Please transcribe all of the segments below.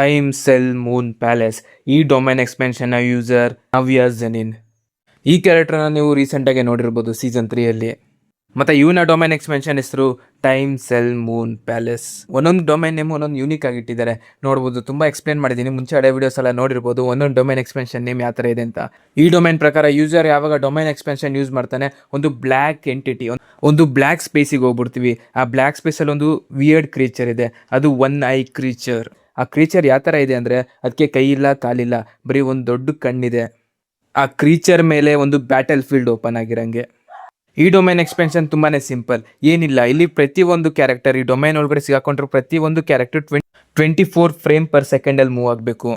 Time cell Moon palace. ಈ domain ಎಕ್ಸ್ಪೆನ್ಷನ್ನ user ನವ್ಯ ಝೆನಿನ್. ಈ ಕ್ಯಾರೆಕ್ಟರ್ನ ನೀವು ರೀಸೆಂಟಾಗಿ ನೋಡಿರ್ಬೋದು ಸೀಸನ್ 3 ಮತ್ತು ಇವನ ಡೊಮೈನ್ ಎಕ್ಸ್ಪೆನ್ಷನ್ ಹೆಸರು ಟೈಮ್ ಸೆಲ್ ಮೂನ್ ಪ್ಯಾಲೇಸ್. ಒಂದೊಂದು ಡೊಮೈನ್ ನೇಮ್ ಒಂದೊಂದು ಯೂನಿಕ್ ಆಗಿಟ್ಟಿದ್ದಾರೆ. ನೋಡ್ಬೋದು, ತುಂಬ ಎಕ್ಸ್ಪ್ಲೇನ್ ಮಾಡಿದ್ದೀನಿ, ಮುಂಚೆ ಹಳೆ ವೀಡಿಯೋಸ್ ಎಲ್ಲ ನೋಡಿರ್ಬೋದು ಒಂದೊಂದು ಡೊಮೈನ್ ಎಕ್ಸ್ಪೆನ್ಷನ್ ನೇಮ್ ಯಾವ ಥರ ಇದೆ ಅಂತ. ಈ ಡೊಮೈನ್ ಪ್ರಕಾರ ಯೂಸರ್ ಯಾವಾಗ ಡೊಮೈನ್ ಎಕ್ಸ್ಪೆನ್ಷನ್ ಯೂಸ್ ಮಾಡ್ತಾನೆ, ಒಂದು ಬ್ಲ್ಯಾಕ್ ಎಂಟಿಟಿ, ಒಂದು ಬ್ಲ್ಯಾಕ್ ಸ್ಪೇಸಿಗೆ ಹೋಗ್ಬಿಡ್ತೀವಿ. ಆ ಬ್ಲ್ಯಾಕ್ ಸ್ಪೇಸಲ್ಲಿ ಒಂದು ವಿಯರ್ಡ್ ಕ್ರೀಚರ್ ಇದೆ, ಅದು ಒನ್ ಐ ಕ್ರೀಚರ್. ಆ ಕ್ರೀಚರ್ ಯಾವ ಥರ ಇದೆ ಅಂದರೆ ಅದಕ್ಕೆ ಕೈ ಇಲ್ಲ, ಕಾಲಿಲ್ಲ, ಬರೀ ಒಂದು ದೊಡ್ಡ ಕಣ್ಣಿದೆ. ಆ ಕ್ರೀಚರ್ ಮೇಲೆ ಒಂದು ಬ್ಯಾಟಲ್ ಫೀಲ್ಡ್ ಓಪನ್ ಆಗಿರಂಗೆ. ಈ ಡೊಮೈನ್ ಎಕ್ಸ್ಪೆನ್ಷನ್ ತುಂಬಾ ಸಿಂಪಲ್, ಏನಿಲ್ಲ. ಇಲ್ಲಿ ಪ್ರತಿಯೊಂದು ಕ್ಯಾರೆಕ್ಟರ್ ಈ ಡೊಮೈನ್ ಒಳಗಡೆ ಸಿಗಾಕೊಂಡ್ರೆ ಪ್ರತಿಯೊಂದು ಕ್ಯಾರೆಕ್ಟರ್ 24 ಫ್ರೇಮ್ ಪರ್ ಸೆಕೆಂಡಲ್ಲಿ ಮೂವ್ ಆಗಬೇಕು.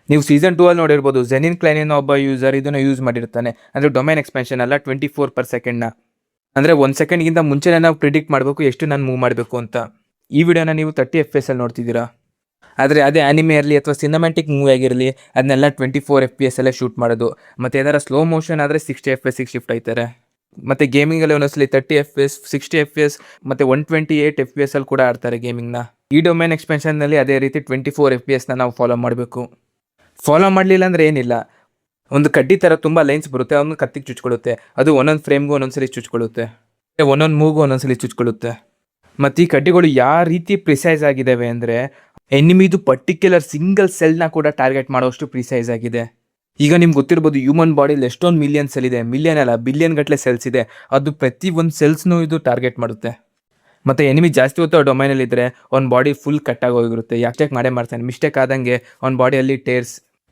ನೀವು ಸೀಸನ್ 2 ನೋಡಿರ್ಬೋದು, ಝೆನಿನ್ ಕ್ಲೈನಿನ ಒಬ್ಬ ಯೂಸರ್ ಇದನ್ನು ಯೂಸ್ ಮಾಡಿರ್ತಾನೆ. ಅಂದರೆ ಡೊಮೈನ್ ಎಕ್ಸ್ಪೆನ್ಷನ್ ಅಲ್ಲ, 24 ಪರ್ ಸೆಕೆಂಡ್ನ. ಅಂದರೆ 1 ಸೆಕೆಂಡ್ಗಿಂತ ಮುಂಚೆನೇ ನಾವು ಪ್ರಿಡಿಕ್ಟ್ ಮಾಡಬೇಕು ಎಷ್ಟು ನಾನು ಮೂವ್ ಮಾಡಬೇಕು ಅಂತ. ಈ ವಿಡಿಯೋನ ನೀವು 30 FPS ಅಲ್ಲಿ ನೋಡ್ತಿದ್ದೀರಾ. ಆದರೆ ಅದೇ ಆನಿಮೆ ಇರಲಿ ಅಥವಾ ಸಿನಿಮ್ಯಾಟಿಕ್ ಮೂವಿ ಆಗಿರಲಿ, ಅದನ್ನೆಲ್ಲ 24 FPS ಅಲ್ಲೇ ಶೂಟ್ ಮಾಡೋದು. ಮತ್ತು ಏನಾರ ಸ್ಲೋ ಮೋಷನ್ ಆದರೆ 60 FPS ಶಿಫ್ಟ್ ಆಯ್ತಾರೆ. ಮತ್ತು ಗೇಮಿಂಗಲ್ಲಿ ಒಂದೊಂದ್ಸಲಿ 30 FPS, 60 FPS ಮತ್ತು 128 FPS ಅಲ್ಲಿ ಕೂಡ ಆಡ್ತಾರೆ ಗೇಮಿಂಗ್ನ. ಈ ಡೊಮೈನ್ ಎಕ್ಸ್ಪೆನ್ಷನ್ನಲ್ಲಿ ಅದೇ ರೀತಿ 24 FPS ನಾವು ಫಾಲೋ ಮಾಡಬೇಕು. ಫಾಲೋ ಮಾಡಲಿಲ್ಲ ಅಂದರೆ ಏನಿಲ್ಲ, ಒಂದು ಕಡ್ಡಿ ಥರ ತುಂಬ ಲೈನ್ಸ್ ಬರುತ್ತೆ, ಅವನು ಕತ್ತಿಗೆ ಚುಚ್ಕೊಳ್ಳುತ್ತೆ. ಅದು ಒಂದೊಂದು ಫ್ರೇಮ್ಗೂ ಒಂದೊಂದ್ಸಲಿ ಚುಚ್ಕೊಳ್ಳುತ್ತೆ, ಒಂದೊಂದು ಮೂವ್ಗೂ ಒಂದೊಂದ್ಸಲಿ ಚುಚ್ಕೊಳ್ಳುತ್ತೆ. ಮತ್ತು ಈ ಕಡ್ಡಿಗಳು ಯಾವ ರೀತಿ ಪ್ರಿಸೈಸ್ ಆಗಿದ್ದಾವೆ ಅಂದರೆ ಎನಿಮಿದು ಪರ್ಟಿಕ್ಯುಲರ್ ಸಿಂಗಲ್ ಸೆಲ್ನ ಕೂಡ ಟಾರ್ಗೆಟ್ ಮಾಡೋಷ್ಟು ಪ್ರಿಸೈಸ್ ಆಗಿದೆ. ಈಗ ನಿಮ್ಗೆ ಗೊತ್ತಿರ್ಬೋದು, ಹ್ಯೂಮನ್ ಬಾಡಿಲಿ ಎಷ್ಟೊಂದು ಮಿಲಿಯನ್ ಸೆಲ್ ಇದೆ, ಮಿಲಿಯನ್ ಅಲ್ಲ ಬಿಲಿಯನ್ ಗಟ್ಟಲೆ ಸೆಲ್ಸ್ ಇದೆ. ಅದು ಪ್ರತಿ ಒಂದು ಸೆಲ್ಸ್ನೂ ಇದು ಟಾರ್ಗೆಟ್ ಮಾಡುತ್ತೆ. ಮತ್ತು ಎನಿಮಿ ಜಾಸ್ತಿ ಹೊತ್ತು ಡೊಮೈನಲ್ಲಿ ಇದ್ದರೆ ಅವ್ನ ಬಾಡಿ ಫುಲ್ ಕಟ್ಟಾಗಿ ಹೋಗಿರುತ್ತೆ. ಯಾಕೆ ಮಾಡೇ ಮಾಡ್ತಾನೆ, ಮಿಸ್ಟೇಕ್ ಆದಂಗೆ ಅವ್ನ ಬಾಡಿಯಲ್ಲಿ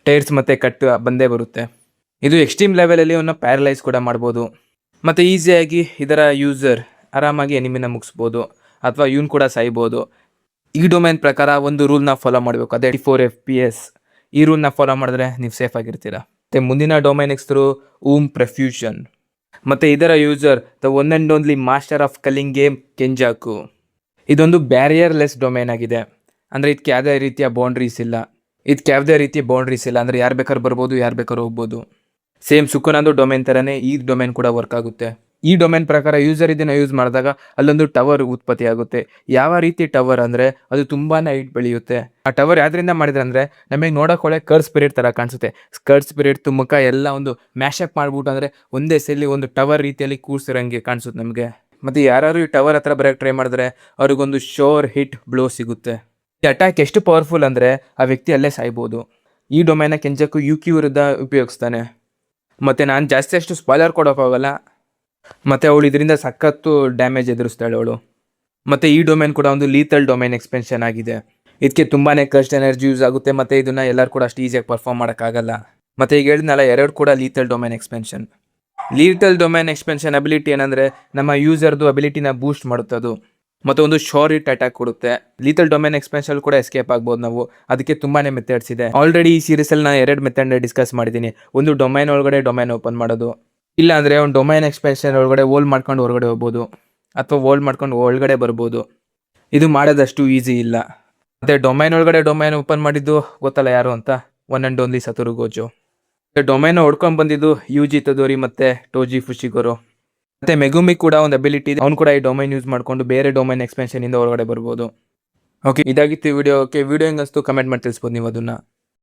ಟೇರ್ಸ್ ಮತ್ತು ಕಟ್ ಬಂದೇ ಬರುತ್ತೆ. ಇದು ಎಕ್ಸ್ಟ್ರೀಮ್ ಲೆವೆಲಲ್ಲಿ ಅವನ್ನ ಪ್ಯಾರಲೈಸ್ ಕೂಡ ಮಾಡ್ಬೋದು. ಮತ್ತು ಈಸಿಯಾಗಿ ಇದರ ಯೂಸರ್ ಆರಾಮಾಗಿ ಎನಿಮಿನ ಮುಗಿಸ್ಬೋದು, ಅಥವಾ ಇವನು ಕೂಡ ಸಾಯ್ಬೋದು. ಈ ಡೊಮೈನ್ ಪ್ರಕಾರ ಒಂದು ರೂಲ್ನ ಫಾಲೋ ಮಾಡಬೇಕು, ಅದೇ 24 FPS. ಈ ರೂಲ್ನ ಫಾಲೋ ಮಾಡಿದ್ರೆ ನೀವು ಸೇಫ್ ಆಗಿರ್ತೀರ. ಮತ್ತು ಮುಂದಿನ ಡೊಮೈನ್ ಹೆಸರು ಊಮ್ ಪ್ರಫ್ಯೂಷನ್. ಮತ್ತು ಇದರ user the one and only master of culling game Kenjaku. ಇದೊಂದು ಬ್ಯಾರಿಯರ್ಲೆಸ್ ಡೊಮೈನ್ ಆಗಿದೆ. ಅಂದರೆ ಇದಕ್ಕೆ ಯಾವುದೇ ರೀತಿಯ ಬೌಂಡ್ರೀಸ್ ಇಲ್ಲ. ಅಂದರೆ ಯಾರು ಬೇಕಾದ್ರೂ ಬರ್ಬೋದು, ಯಾರು ಬೇಕಾದ್ರೂ ಹೋಗ್ಬೋದು. ಸೇಮ್ ಸುಕುನಂದು ಡೊಮೈನ್ ಥರನೇ ಈ ಡೊಮೈನ್ ಕೂಡ ವರ್ಕ್ ಆಗುತ್ತೆ. ಈ ಡೊಮೈನ್ ಪ್ರಕಾರ ಯೂಸರ್ ಇದನ್ನು ಯೂಸ್ ಮಾಡಿದಾಗ ಅಲ್ಲೊಂದು ಟವರ್ ಉತ್ಪತ್ತಿ ಆಗುತ್ತೆ. ಯಾವ ರೀತಿ ಟವರ್ ಅಂದರೆ ಅದು ತುಂಬಾ ಹೈಟ್ ಬೆಳೆಯುತ್ತೆ. ಆ ಟವರ್ ಯಾವ್ದ್ರಿಂದ ಮಾಡಿದ್ರೆ ಅಂದರೆ ನಮಗೆ ನೋಡೋಕೊಳ್ಳೆ ಕರ್ಡ್ ಸ್ಪಿರಿಟ್ ಥರ ಕಾಣಿಸುತ್ತೆ. ಕರ್ಡ್ ಸ್ಪಿರಿಟ್ ಮುಖ ಎಲ್ಲ ಒಂದು ಮ್ಯಾಶಪ್ ಮಾಡ್ಬಿಟ್ಟು ಅಂದರೆ ಒಂದೇ ಸೆಲ್ಲಿ ಒಂದು ಟವರ್ ರೀತಿಯಲ್ಲಿ ಕೂರ್ಸಿರಂಗೆ ಕಾಣಿಸುತ್ತೆ ನಮಗೆ. ಮತ್ತು ಯಾರು ಈ ಟವರ್ ಹತ್ರ ಬರೋಕ್ಕೆ ಟ್ರೈ ಮಾಡಿದ್ರೆ ಅವ್ರಿಗೊಂದು ಶೋರ್ ಹಿಟ್ ಬ್ಲೋ ಸಿಗುತ್ತೆ. ಈ ಅಟ್ಯಾಕ್ ಎಷ್ಟು ಪವರ್ಫುಲ್ ಅಂದರೆ ಆ ವ್ಯಕ್ತಿ ಅಲ್ಲೇ ಸಾಯ್ಬೋದು. ಈ ಡೊಮೈನ ಕೆಂಜಾಕು ಯುಕಿ ವಿರುದ್ಧ ಉಪಯೋಗಿಸ್ತಾನೆ. ಮತ್ತು ನಾನು ಜಾಸ್ತಿ ಅಷ್ಟು ಸ್ಪಾಯ್ಲರ್ ಕೊಡೋಕ್ಕಾಗಲ್ಲ. ಮತ್ತು ಅವಳು ಇದರಿಂದ ಸಖತ್ತು ಡ್ಯಾಮೇಜ್ ಎದುರಿಸ್ತಾಳೆ ಅವಳು. ಮತ್ತು ಈ ಡೊಮೈನ್ ಕೂಡ ಒಂದು ಲೀಥಲ್ ಡೊಮೈನ್ ಎಕ್ಸ್ಪೆನ್ಷನ್ ಆಗಿದೆ. ಇದಕ್ಕೆ ತುಂಬಾ ಕಸ್ಟ್ ಎನರ್ಜಿ ಯೂಸ್ ಆಗುತ್ತೆ. ಮತ್ತು ಇದನ್ನು ಎಲ್ಲರೂ ಕೂಡ ಅಷ್ಟು ಈಸಿಯಾಗಿ ಪರ್ಫಾರ್ಮ್ ಮಾಡೋಕ್ಕಾಗಲ್ಲ. ಮತ್ತು ಈಗ ಹೇಳಿದ್ನಲ್ಲ, ಎರಡು ಕೂಡ lethal domain expansion. Lethal domain expansion ability ಏನಂದರೆ ನಮ್ಮ ಯೂಸರ್ದು ಅಬಿಲಿಟಿನ ಬೂಸ್ಟ್ ಮಾಡುತ್ತೆ ಅದು, ಮತ್ತು ಒಂದು ಶೋರ್ ಹಿಟ್ ಅಟ್ಯಾಕ್ ಕೊಡುತ್ತೆ. ಲೀಥಲ್ ಡೊಮೈನ್ ಎಕ್ಸ್ಪೆನ್ಷನ್ ಕೂಡ ಎಸ್ಕೇಪ್ ಆಗ್ಬೋದು ನಾವು. ಅದಕ್ಕೆ ತುಂಬಾ ಮೆಥಡ್ಸ್ ಇದೆ. ಆಲ್ರೆಡಿ ಈ ಸೀರೀಸಲ್ಲಿ ನಾನು 2 ಮೆಥಡ್ನ ಡಿಸ್ಕಸ್ ಮಾಡಿದ್ದೀನಿ. ಒಂದು ಡೊಮೈನ್ ಒಳಗಡೆ ಡೊಮೈನ್ ಓಪನ್ ಮಾಡೋದು, ಇಲ್ಲ ಅಂದರೆ ಒಂದು ಡೊಮೈನ್ ಎಕ್ಸ್ಪೆನ್ಷನ್ ಒಳಗಡೆ ಹೋಲ್ ಮಾಡ್ಕೊಂಡು ಹೊರಗಡೆ ಹೋಗ್ಬೋದು, ಅಥವಾ ಹೋಲ್ ಮಾಡ್ಕೊಂಡು ಒಳಗಡೆ ಬರ್ಬೋದು. ಇದು ಮಾಡೋದಷ್ಟು ಈಸಿ ಇಲ್ಲ. ಮತ್ತು ಡೊಮೈನ್ ಒಳಗಡೆ ಡೊಮೈನ್ ಓಪನ್ ಮಾಡಿದ್ದು ಗೊತ್ತಲ್ಲ ಯಾರು ಅಂತ, ಒನ್ ಆ್ಯಂಡ್ ಓನ್ಲಿ ಸತೋರು ಗೋಜೋ. ಮತ್ತು ಡೊಮೈನ್ ಹೊಡ್ಕೊಂಡು ಬಂದಿದ್ದು ಯೂಜಿ ತದೋರಿ ಮತ್ತು ಟೋಜಿ ಫುಶಿಗೊರೋ. ಮತ್ತು ಮೆಗುಮಿ ಕೂಡ ಒಂದು ಅಬಿಲಿಟಿ ಇದೆ, ಅವ್ನು ಕೂಡ ಈ ಡೊಮೈನ್ ಯೂಸ್ ಮಾಡಿಕೊಂಡು ಬೇರೆ ಡೊಮೈನ್ ಎಕ್ಸ್ಪೆನ್ಷನಿಂದ ಹೊರಗಡೆ ಬರ್ಬೋದು. ಓಕೆ, ಇದಾಗಿತ್ತು ವಿಡಿಯೋ. ಓಕೆ, ವಿಡಿಯೋ ಹೆಂಗಸ್ತು ಕಮೆಂಟ್ ಮಾಡಿ ತಿಳಿಸ್ಬೋದು ನೀವು ಅದನ್ನು.